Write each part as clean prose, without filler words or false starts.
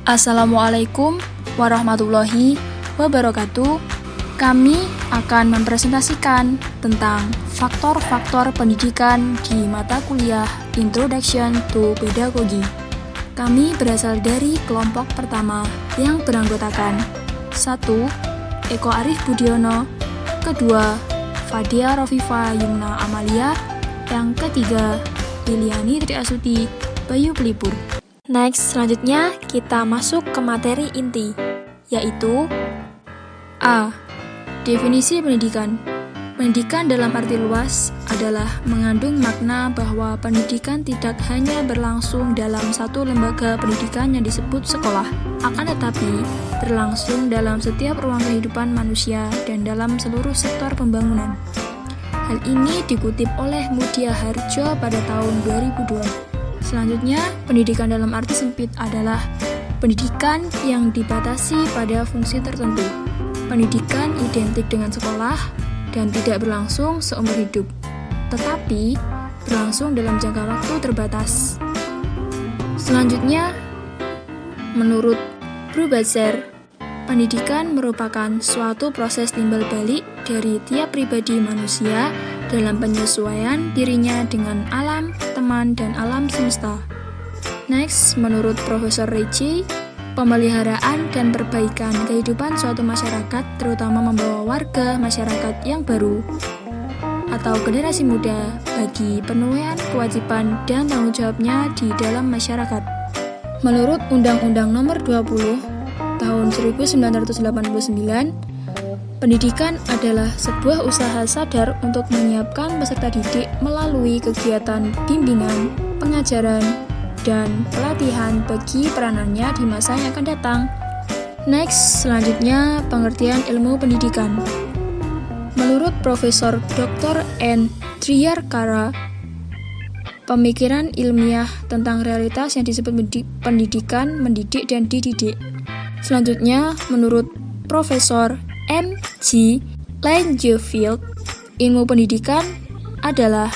Assalamualaikum warahmatullahi wabarakatuh. Kami akan mempresentasikan tentang faktor-faktor pendidikan di mata kuliah Introduction to Pedagogy. Kami berasal dari kelompok pertama yang beranggotakan 1. Eko Arif Budiono, kedua Fadia Rofifa Yumna Amalia, yang ketiga Liliani Triasuti Bayu Pelipur. Next, selanjutnya kita masuk ke materi inti, yaitu A. Definisi pendidikan. Pendidikan dalam arti luas adalah mengandung makna bahwa pendidikan tidak hanya berlangsung dalam satu lembaga pendidikan yang disebut sekolah, akan tetapi berlangsung dalam setiap ruang kehidupan manusia dan dalam seluruh sektor pembangunan. Hal ini dikutip oleh Mutia Harjo pada tahun 2002. Selanjutnya, pendidikan dalam arti sempit adalah pendidikan yang dibatasi pada fungsi tertentu. Pendidikan identik dengan sekolah dan tidak berlangsung seumur hidup, tetapi berlangsung dalam jangka waktu terbatas. Selanjutnya, menurut Brubacher, pendidikan merupakan suatu proses timbal balik dari tiap pribadi manusia dalam penyesuaian dirinya dengan alam, teman, dan alam semesta. Next, menurut Profesor Ricci, pemeliharaan dan perbaikan kehidupan suatu masyarakat terutama membawa warga masyarakat yang baru atau generasi muda bagi penuaian kewajiban dan tanggung jawabnya di dalam masyarakat. Menurut Undang-Undang Nomor 20 Tahun 1989, pendidikan adalah sebuah usaha sadar untuk menyiapkan peserta didik melalui kegiatan bimbingan, pengajaran, dan pelatihan bagi peranannya di masa yang akan datang. Next, selanjutnya pengertian ilmu pendidikan. Menurut Profesor Dr. N. Triyarkara, pemikiran ilmiah tentang realitas yang disebut pendidikan, mendidik, dan dididik. Selanjutnya, menurut Profesor M. G. Langefield, ilmu pendidikan adalah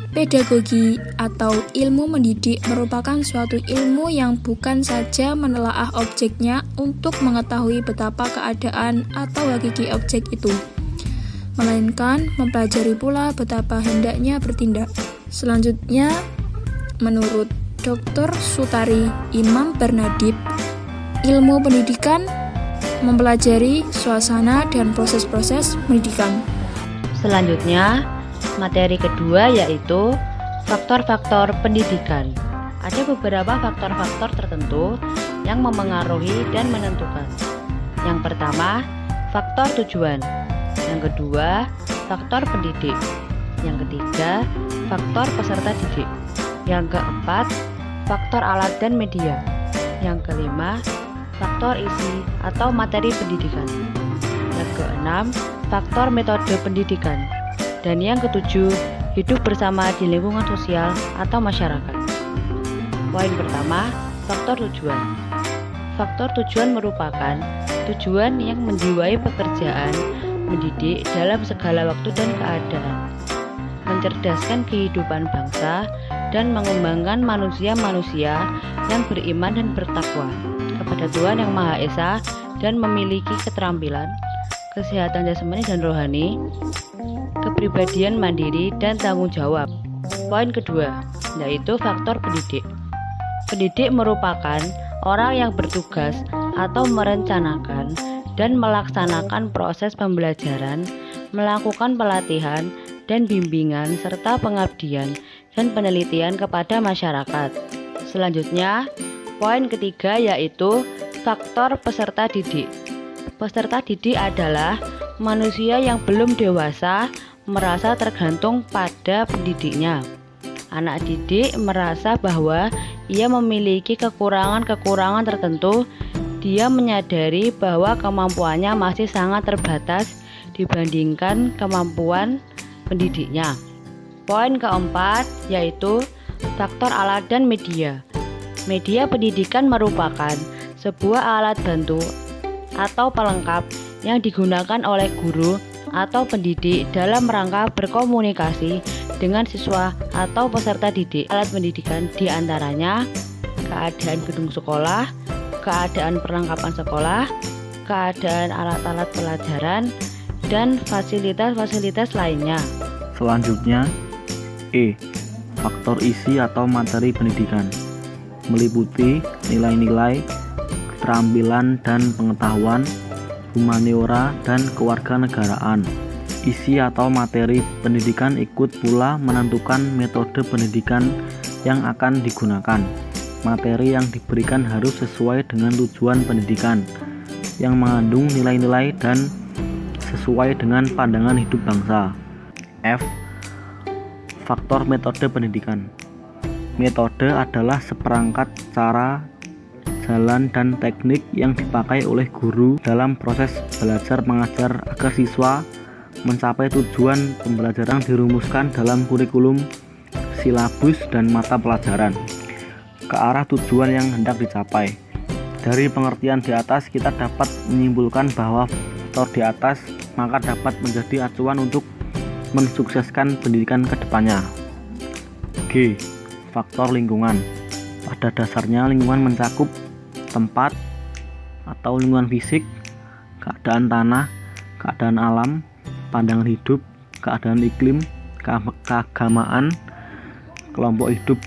pedagogi atau ilmu mendidik merupakan suatu ilmu yang bukan saja menelaah objeknya untuk mengetahui betapa keadaan atau hakiki objek itu, melainkan mempelajari pula betapa hendaknya bertindak. Selanjutnya, menurut Dr. Sutari Imam Bernadib, ilmu pendidikan mempelajari suasana dan proses-proses pendidikan. Selanjutnya, materi kedua yaitu faktor-faktor pendidikan. Ada beberapa faktor-faktor tertentu yang memengaruhi dan menentukan. Yang pertama, faktor tujuan. Yang kedua, faktor pendidik. Yang ketiga, faktor peserta didik. Yang keempat, faktor alat dan media. Yang kelima, faktor isi atau materi pendidikan. Yang keenam, faktor metode pendidikan. Dan yang ketujuh, hidup bersama di lingkungan sosial atau masyarakat. Poin pertama, faktor tujuan. Faktor tujuan merupakan tujuan yang menjiwai pekerjaan mendidik dalam segala waktu dan keadaan, mencerdaskan kehidupan bangsa, dan mengembangkan manusia-manusia yang beriman dan bertakwa kepada Tuhan Yang Maha Esa dan memiliki keterampilan, kesehatan jasmani dan rohani, kepribadian mandiri, dan tanggung jawab. Poin kedua, yaitu faktor pendidik. Pendidik merupakan orang yang bertugas atau merencanakan dan melaksanakan proses pembelajaran, melakukan pelatihan dan bimbingan serta pengabdian dan penelitian kepada masyarakat. Selanjutnya, poin ketiga yaitu faktor peserta didik. Peserta didik adalah manusia yang belum dewasa merasa tergantung pada pendidiknya. Anak didik merasa bahwa ia memiliki kekurangan-kekurangan tertentu. Dia menyadari bahwa kemampuannya masih sangat terbatas dibandingkan kemampuan pendidiknya. Poin keempat yaitu faktor alat dan media. Media pendidikan merupakan sebuah alat bantu atau pelengkap yang digunakan oleh guru atau pendidik dalam rangka berkomunikasi dengan siswa atau peserta didik. Alat pendidikan diantaranya keadaan gedung sekolah, keadaan perlengkapan sekolah, keadaan alat-alat pelajaran, dan fasilitas-fasilitas lainnya. Selanjutnya, E. Faktor isi atau materi pendidikan meliputi nilai-nilai, keterampilan dan pengetahuan, humaniora, dan kewarganegaraan. Isi atau materi pendidikan ikut pula menentukan metode pendidikan yang akan digunakan. Materi yang diberikan harus sesuai dengan tujuan pendidikan yang mengandung nilai-nilai dan sesuai dengan pandangan hidup bangsa. F. Faktor metode pendidikan. Metode adalah seperangkat cara, jalan, dan teknik yang dipakai oleh guru dalam proses belajar mengajar agar siswa mencapai tujuan pembelajaran dirumuskan dalam kurikulum, silabus, dan mata pelajaran ke arah tujuan yang hendak dicapai. Dari pengertian di atas kita dapat menyimpulkan bahwa faktor di atas maka dapat menjadi acuan untuk mensukseskan pendidikan ke depannya. G. Faktor lingkungan. Pada dasarnya lingkungan mencakup tempat atau lingkungan fisik, keadaan tanah, keadaan alam, pandangan hidup, keadaan iklim, keagamaan, kelompok hidup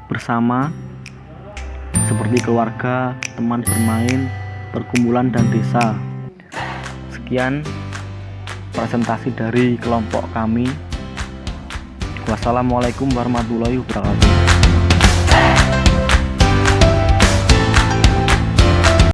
bersama seperti keluarga, teman bermain, perkumpulan, dan desa. Sekian presentasi dari kelompok kami. Wassalamualaikum warahmatullahi wabarakatuh.